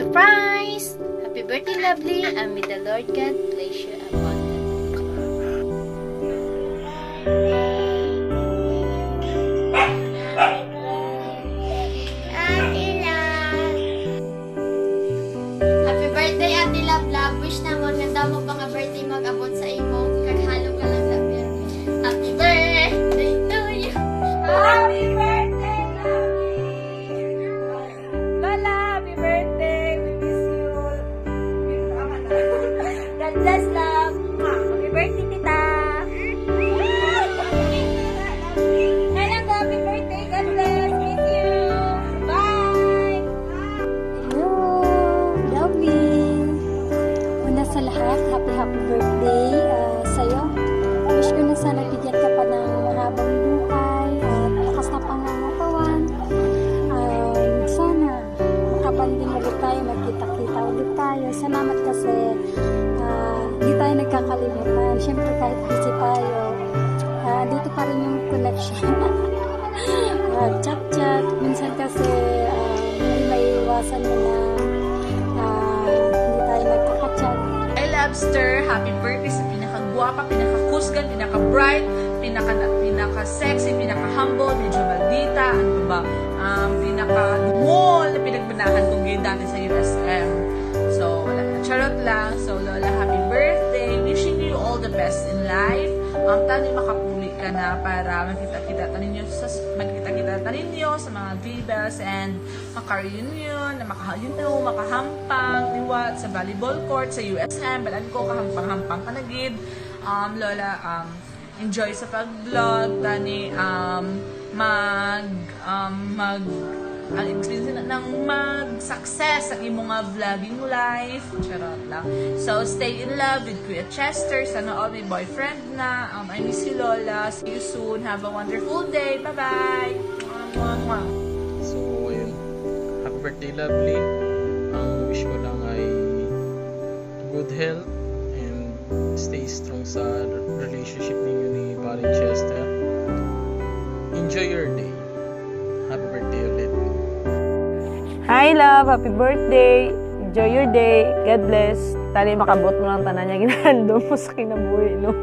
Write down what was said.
surprise! Happy birthday, lovely, and may the Lord God bless you abundantly. Happy birthday, Ate Love Love. Wish na mo nga daw mo pa nga birthday mag-abot sa imo. Kaghalo ka lang labir. Happy birthday to you. Happy birthday, Lola, happy birthday. We miss you. God bless, love. Happy birthday, tita. Kailan ko, happy birthday. God bless. Miss you. Bye. Hello, lovely. Una sa lahat, happy birthday sa'yo. Wish ko na sana bigyan ka pa ng mahabang buhay at lakas na pangangatawan. Sana makabanding ulit tayo, magkita-kita ulit tayo. Salamat kasi hindi tayo nagkakalimutan. Siyempre kahit busy tayo, dito pa rin yung connection. Chat-chat. Minsan kasi hindi may iwasan mo na hindi tayo nagkaka-chat. Hi, Lobster! Happy birthday sa pinakagwapa, pinakakusgan, pinaka-bright, pinaka-sexy, pinaka-humble, medyo maldita, ano ba, pinaka-mall na pinagbanahan kong ngayon dati sa USM. So, wala na. Charot lang. So, Lola, happy birthday. Wishing you all the best in life. Tani makapuli ka na para magkita-kita ninyo sa mga vibes and maka-reunion, na makahampang, liwat sa volleyball court, sa USM, balaan ko, kahampang-hampang ka na gid. Lola, enjoy sa pag-vlog, tani, ang experience ng mag-success ang imong vlogging life. Charot lang. So, stay in love with Kuya Chester. Sana all may boyfriend na. I miss you, Lola. See you soon. Have a wonderful day. Bye-bye. So, ayun. Happy birthday, lovely. Ang wish ko lang ay good health and stay strong sa relationship ninyo ni Paring Chester. Enjoy your day. Happy birthday ulit. Hi, love. Happy birthday. Enjoy your day. God bless. Tali makabot mo lang tanan niya ginahando mo sa kinabuhi, no?